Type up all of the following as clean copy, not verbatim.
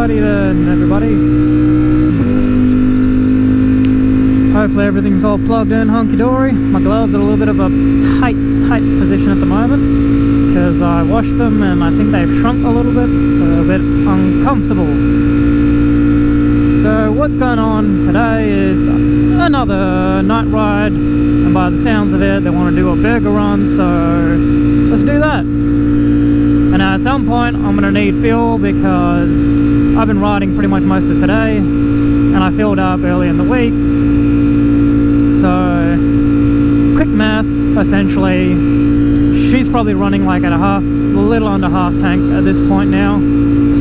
Alrighty then, everybody. Hopefully everything's all plugged in hunky-dory. My gloves are a little bit of a tight position at the moment because I washed them and I think they've shrunk a little bit, so a bit uncomfortable. So what's going on today is another night ride, and by the sounds of it, they want to do a burger run, so let's do that. And at some point, I'm going to need fuel because I've been riding pretty much most of today, and I filled up early in the week. So, quick math, essentially, she's probably running like at a little under half tank at this point now.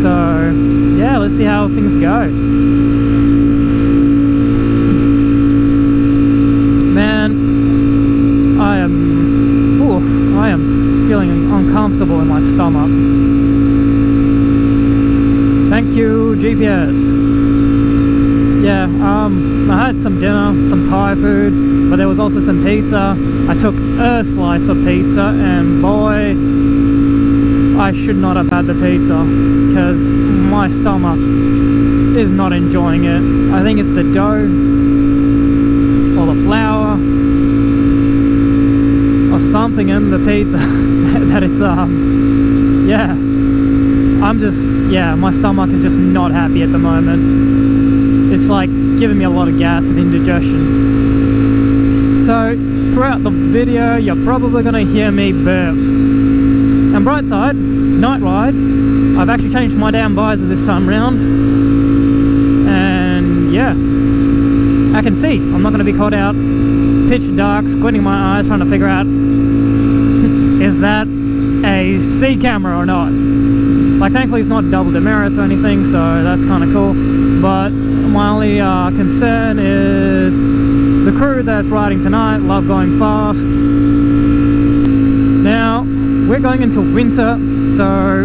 So, yeah, let's see how things go. Man, I am feeling uncomfortable in my stomach. Thank you, GPS. Yeah, I had some dinner, some Thai food, but there was also some pizza. I took a slice of pizza, and boy, I should not have had the pizza because my stomach is not enjoying it. I think it's the dough or the flour or something in the pizza that it's yeah, my stomach is just not happy at the moment. It's like giving me a lot of gas and indigestion. So throughout the video you're probably going to hear me burp. And bright side, night ride, I've actually changed my damn visor this time round, and yeah, I can see. I'm not going to be caught out pitch dark, squinting my eyes trying to figure out is that a speed camera or not. Like, thankfully it's not double demerits or anything, so that's kind of cool. But my only concern is the crew that's riding tonight love going fast. Now, we're going into winter, so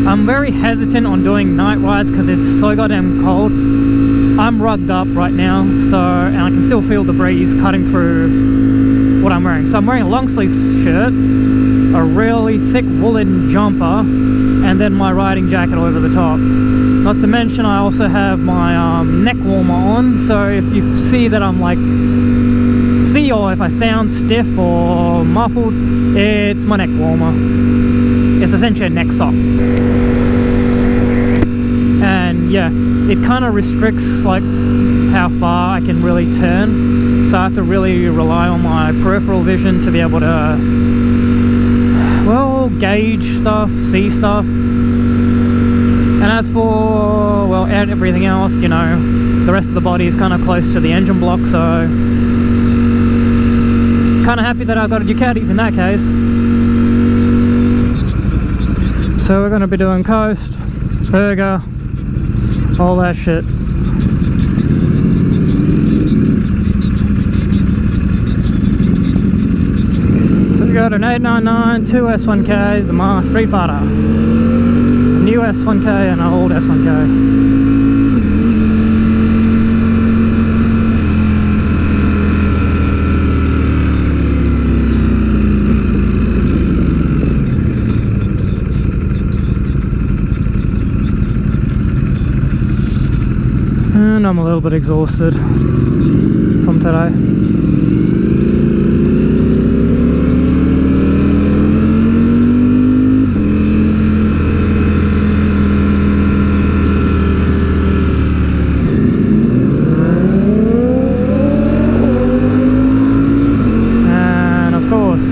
I'm very hesitant on doing night rides because it's so goddamn cold. I'm rugged up right now, and I can still feel the breeze cutting through what I'm wearing. So I'm wearing a long sleeve shirt, a really thick woolen jumper, and then my riding jacket over the top. Not to mention I also have my neck warmer on, so if you see that I'm like, or if I sound stiff or muffled, it's my neck warmer. It's essentially a neck sock. And yeah, it kind of restricts like how far I can really turn, so I have to really rely on my peripheral vision to be able to, well, gauge stuff, see stuff. And as for, well, everything else, you know, the rest of the body is kind of close to the engine block, so kind of happy that I got a Ducati in that case. So we're going to be doing coast, burger, all that shit. So we got an 899, two S1Ks, a Mars StreetFighter, a new S1K and an old S1K. And I'm a little bit exhausted from today. And of course,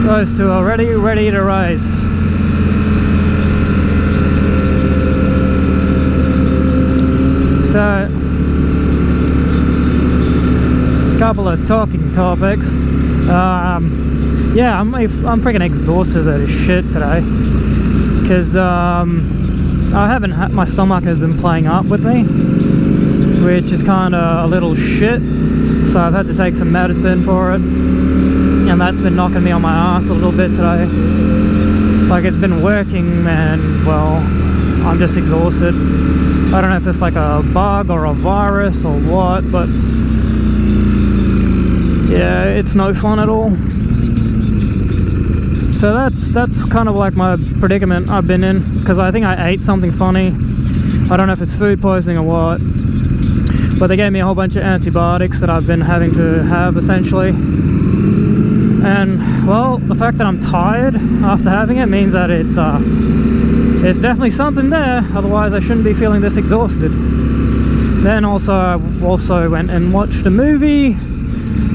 those two are ready to race. So, a couple of talking topics. Yeah, I'm freaking exhausted as shit today because my stomach has been playing up with me, which is kind of a little shit. So I've had to take some medicine for it, and that's been knocking me on my ass a little bit today. Like, it's been working, and well, I'm just exhausted. I don't know if it's like a bug or a virus or what, but yeah, it's no fun at all. So that's kind of like my predicament I've been in, because I think I ate something funny. I don't know if it's food poisoning or what, but they gave me a whole bunch of antibiotics that I've been having to have essentially. And well, the fact that I'm tired after having it means that it's definitely something there, otherwise I shouldn't be feeling this exhausted. Then I also went and watched a movie,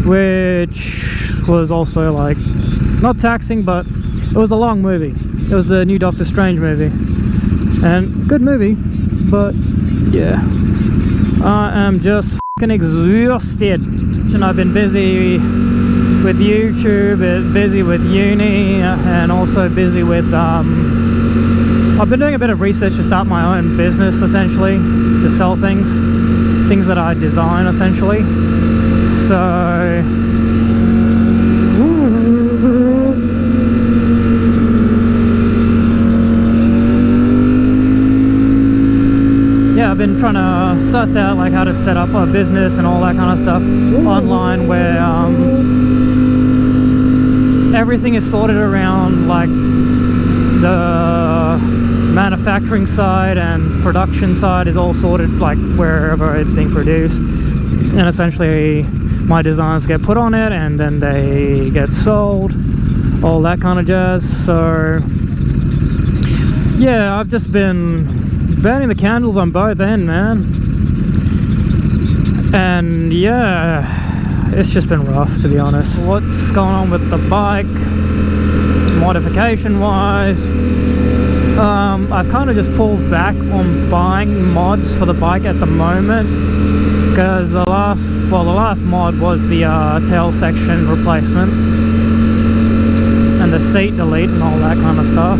which was also like not taxing, but it was a long movie. It was the new Doctor Strange movie, and good movie, but yeah, I am just fucking exhausted. And I've been busy with YouTube, busy with uni, and also busy with I've been doing a bit of research to start my own business, essentially, to sell things that I design, essentially. So yeah, I've been trying to suss out like how to set up a business and all that kind of stuff online, where everything is sorted around like the manufacturing side and production side is all sorted like wherever it's being produced, and essentially my designs get put on it and then they get sold, all that kind of jazz. So yeah, I've just been burning the candles on both ends, man, and yeah, it's just been rough, to be honest. What's going on with the bike modification wise? I've kind of just pulled back on buying mods for the bike at the moment, because the last mod was the tail section replacement and the seat delete and all that kind of stuff.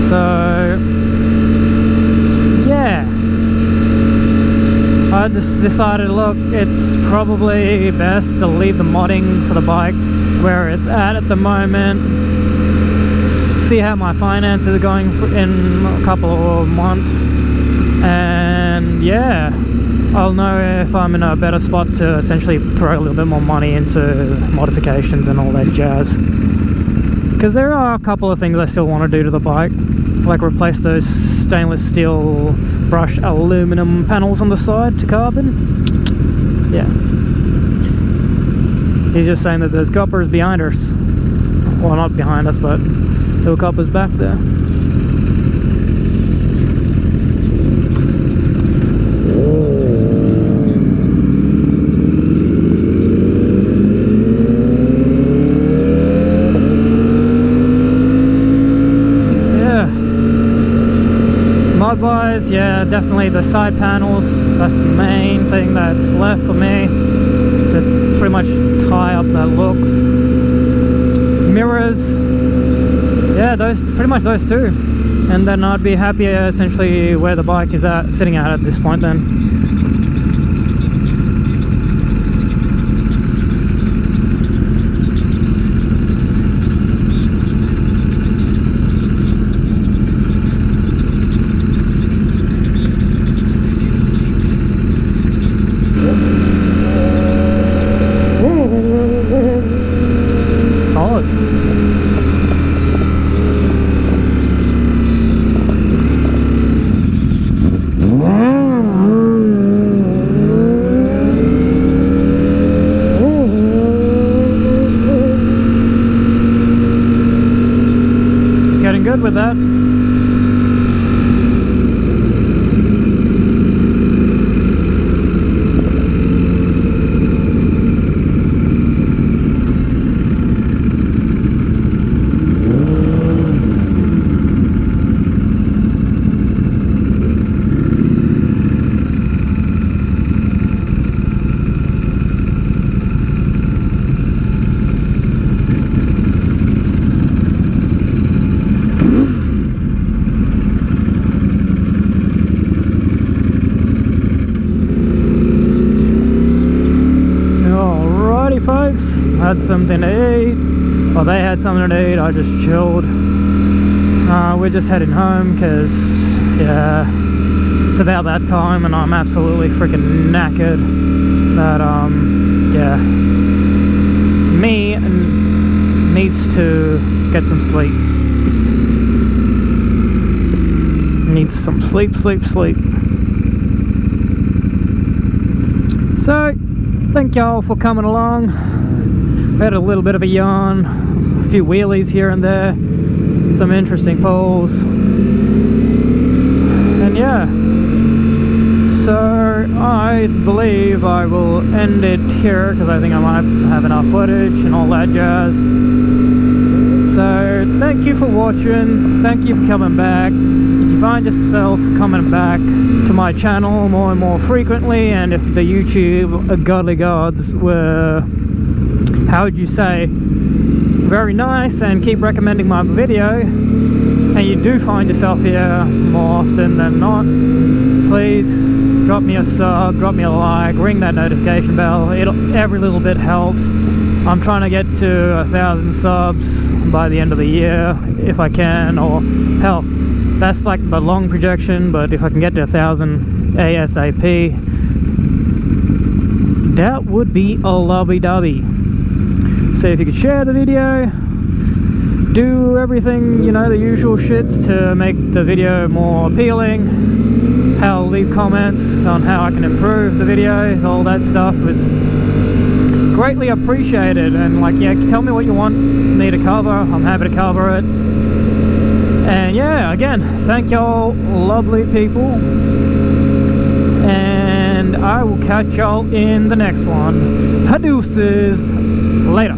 So yeah, I just decided, look, it's probably best to leave the modding for the bike where it's at the moment, see how my finances are going in a couple of months, and yeah, I'll know if I'm in a better spot to essentially throw a little bit more money into modifications and all that jazz. Because there are a couple of things I still want to do to the bike, like replace those stainless steel brushed aluminum panels on the side to carbon. Yeah. He's just saying that there's coppers behind us. Well, not behind us, but there were coppers back there. Mod-wise, yeah, definitely the side panels. That's the main thing that's left for me to pretty much tie up that look. Mirrors, yeah, pretty much those two, and then I'd be happy essentially where the bike is sitting at this point then. Good with that. Folks, had something to eat, or they had something to eat. I just chilled. We're just heading home because yeah, it's about that time and I'm absolutely freaking knackered. But yeah, me and needs to get some sleep. Needs some sleep. So, thank y'all for coming along. We had a little bit of a yarn, a few wheelies here and there, some interesting pulls, and yeah. So I believe I will end it here because I think I might have enough footage and all that jazz. So thank you for watching, thank you for coming back. If you find yourself coming back to my channel more and more frequently, and if the YouTube godly gods were, how would you say, very nice and keep recommending my video, and you do find yourself here more often than not, please drop me a sub, drop me a like, ring that notification bell. Every little bit helps. I'm trying to get to 1,000 subs by the end of the year if I can, or hell, that's like the long projection, but if I can get to 1,000 ASAP, that would be a lovey-dovey. So if you could share the video, do everything, you know, the usual shits to make the video more appealing. Hell, leave comments on how I can improve the videos, all that stuff is greatly appreciated. And like, yeah, tell me what you want me to cover, I'm happy to cover it. And yeah, again, thank y'all lovely people, and I will catch y'all in the next one. Deuces, later.